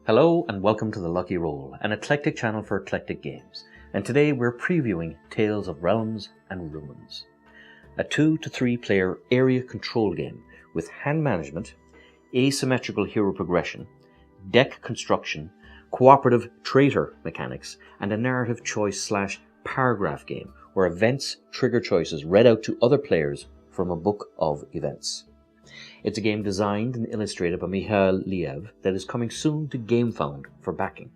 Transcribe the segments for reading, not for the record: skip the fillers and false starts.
Hello and welcome to The Lucky Roll, an eclectic channel for eclectic games. And today we're previewing Tales of Realms and Ruins, a 2 to 3 player area control game with hand management, asymmetrical hero progression, deck construction, cooperative traitor mechanics, and a narrative choice / paragraph game where events trigger choices read out to other players from a book of events. It's a game designed and illustrated by Mihail Iliev that is coming soon to Gamefound for backing.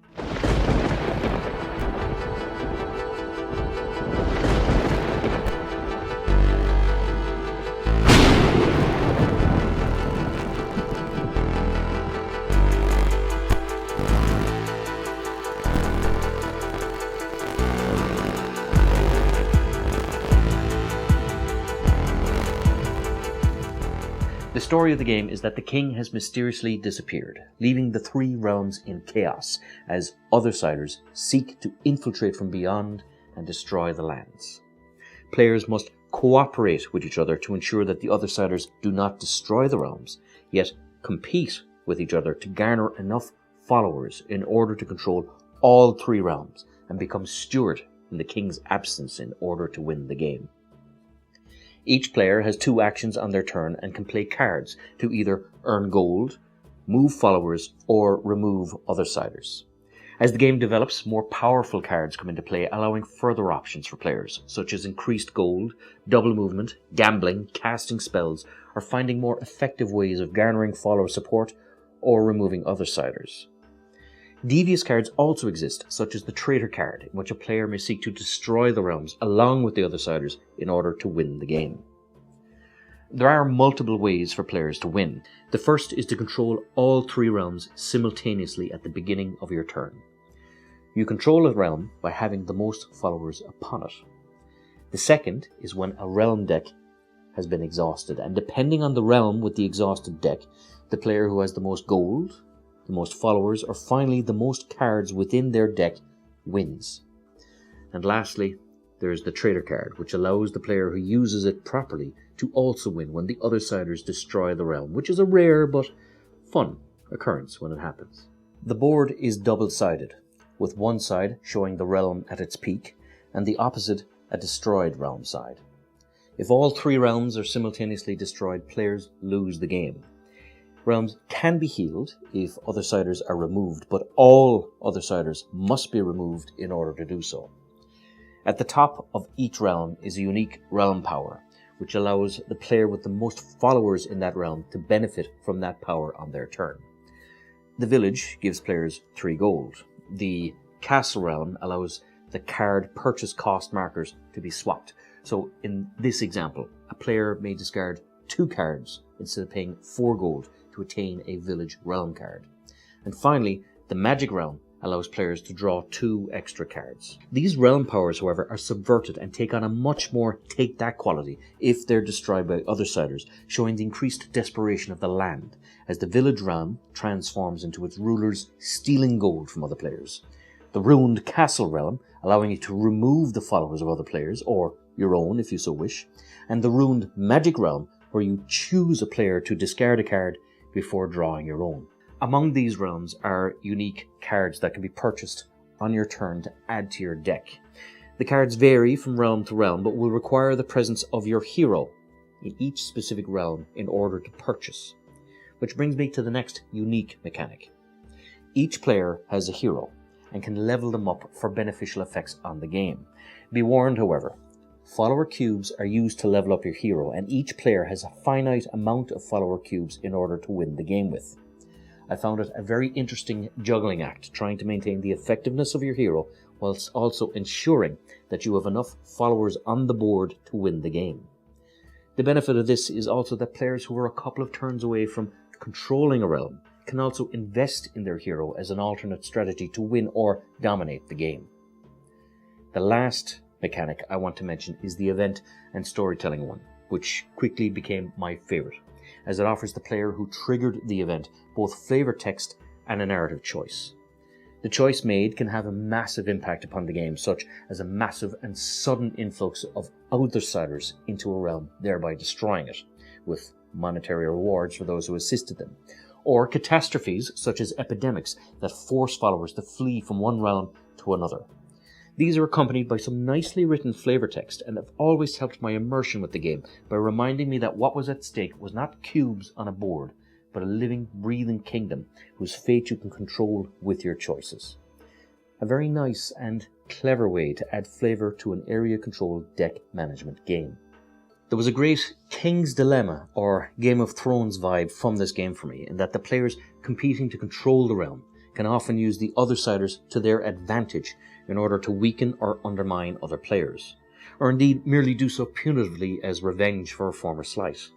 The story of the game is that the king has mysteriously disappeared, leaving the 3 realms in chaos as Othersiders seek to infiltrate from beyond and destroy the lands. Players must cooperate with each other to ensure that the Othersiders do not destroy the realms, yet compete with each other to garner enough followers in order to control all 3 realms and become steward in the king's absence in order to win the game. Each player has 2 actions on their turn and can play cards to either earn gold, move followers, or remove Othersiders. As the game develops, more powerful cards come into play, allowing further options for players, such as increased gold, double movement, gambling, casting spells, or finding more effective ways of garnering follower support or removing Othersiders. Devious cards also exist, such as the Traitor card, in which a player may seek to destroy the realms along with the Othersiders in order to win the game. There are multiple ways for players to win. The first is to control all 3 realms simultaneously at the beginning of your turn. You control a realm by having the most followers upon it. The second is when a realm deck has been exhausted, and depending on the realm with the exhausted deck, the player who has the most gold, the most followers, or finally the most cards within their deck wins. And lastly, there is the Traitor card, which allows the player who uses it properly to also win when the Othersiders destroy the realm, which is a rare but fun occurrence when it happens. The board is double-sided, with one side showing the realm at its peak and the opposite a destroyed realm side. If all 3 realms are simultaneously destroyed, players lose the game. Realms can be healed if Othersiders are removed, but all Othersiders must be removed in order to do so. At the top of each realm is a unique realm power, which allows the player with the most followers in that realm to benefit from that power on their turn. The village gives players 3 gold. The castle realm allows the card purchase cost markers to be swapped. So in this example, a player may discard 2 cards instead of paying 4 gold to attain a village realm card. And finally, the magic realm allows players to draw 2 extra cards. These realm powers, however, are subverted and take on a much more take-that quality if they're destroyed by Othersiders, showing the increased desperation of the land, as the village realm transforms into its rulers stealing gold from other players. The ruined castle realm, allowing you to remove the followers of other players, or your own if you so wish, and the ruined magic realm, where you choose a player to discard a card before drawing your own. Among these realms are unique cards that can be purchased on your turn to add to your deck. The cards vary from realm to realm, but will require the presence of your hero in each specific realm in order to purchase. Which brings me to the next unique mechanic. Each player has a hero and can level them up for beneficial effects on the game. Be warned, however, follower cubes are used to level up your hero, and each player has a finite amount of follower cubes in order to win the game with. I found it a very interesting juggling act, trying to maintain the effectiveness of your hero whilst also ensuring that you have enough followers on the board to win the game. The benefit of this is also that players who are a couple of turns away from controlling a realm can also invest in their hero as an alternate strategy to win or dominate the game. The last mechanic I want to mention is the event and storytelling one, which quickly became my favorite, as it offers the player who triggered the event both flavor text and a narrative choice. The choice made can have a massive impact upon the game, such as a massive and sudden influx of Outsiders into a realm, thereby destroying it, with monetary rewards for those who assisted them, or catastrophes such as epidemics that force followers to flee from one realm to another. These are accompanied by some nicely written flavor text and have always helped my immersion with the game by reminding me that what was at stake was not cubes on a board, but a living, breathing kingdom whose fate you can control with your choices. A very nice and clever way to add flavor to an area-controlled deck management game. There was a great King's Dilemma or Game of Thrones vibe from this game for me, in that the players competing to control the realm can often use the other siders to their advantage in order to weaken or undermine other players, or indeed merely do so punitively as revenge for a former slight.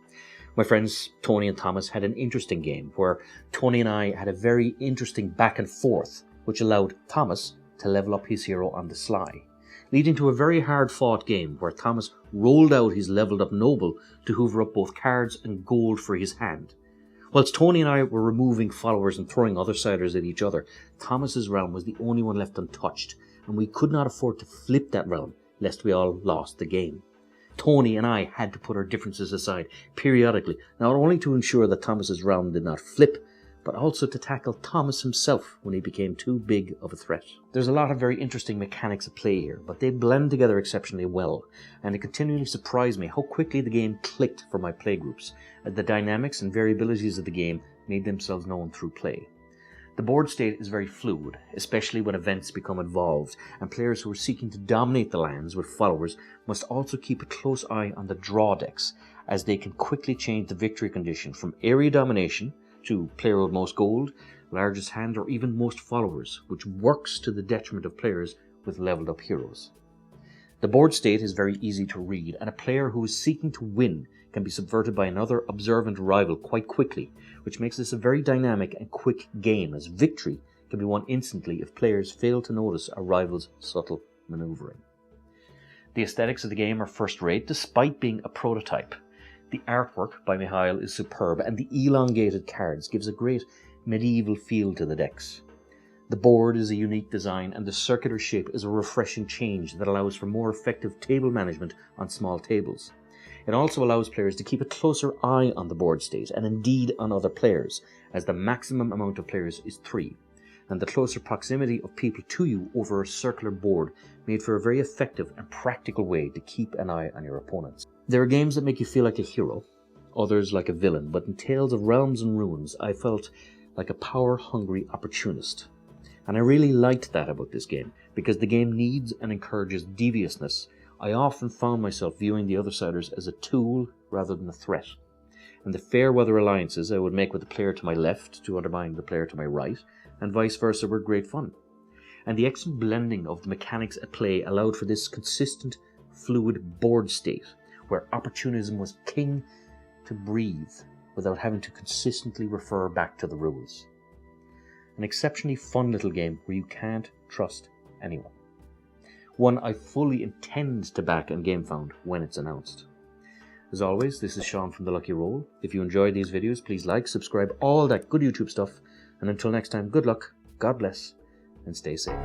My friends Tony and Thomas had an interesting game where Tony and I had a very interesting back and forth, which allowed Thomas to level up his hero on the sly, leading to a very hard fought game where Thomas rolled out his leveled up noble to hoover up both cards and gold for his hand. Whilst Tony and I were removing followers and throwing other siders at each other, Thomas's realm was the only one left untouched, and we could not afford to flip that realm lest we all lost the game. Tony and I had to put our differences aside periodically, not only to ensure that Thomas's realm did not flip, but also to tackle Thomas himself when he became too big of a threat. There's a lot of very interesting mechanics at play here, but they blend together exceptionally well, and it continually surprised me how quickly the game clicked for my playgroups, as the dynamics and variabilities of the game made themselves known through play. The board state is very fluid, especially when events become involved, and players who are seeking to dominate the lands with followers must also keep a close eye on the draw decks, as they can quickly change the victory condition from area domination to player with most gold, largest hand, or even most followers, which works to the detriment of players with leveled up heroes. The board state is very easy to read, and a player who is seeking to win can be subverted by another observant rival quite quickly, which makes this a very dynamic and quick game, as victory can be won instantly if players fail to notice a rival's subtle maneuvering. The aesthetics of the game are first rate despite being a prototype. The artwork by Mihail is superb, and the elongated cards gives a great medieval feel to the decks. The board is a unique design, and the circular shape is a refreshing change that allows for more effective table management on small tables. It also allows players to keep a closer eye on the board state, and indeed on other players, as the maximum amount of players is 3, and the closer proximity of people to you over a circular board made for a very effective and practical way to keep an eye on your opponents. There are games that make you feel like a hero, others like a villain, but in Tales of Realms and Ruins I felt like a power-hungry opportunist. And I really liked that about this game, because the game needs and encourages deviousness. I often found myself viewing the Othersiders as a tool rather than a threat, and the fair weather alliances I would make with the player to my left to undermine the player to my right, and vice versa, were great fun. And the excellent blending of the mechanics at play allowed for this consistent, fluid board state, where opportunism was king to breathe without having to consistently refer back to the rules. An exceptionally fun little game where you can't trust anyone. One I fully intend to back on Gamefound when it's announced. As always, this is Sean from The Lucky Roll. If you enjoy these videos, please like, subscribe, all that good YouTube stuff. And until next time, good luck, God bless, and stay safe.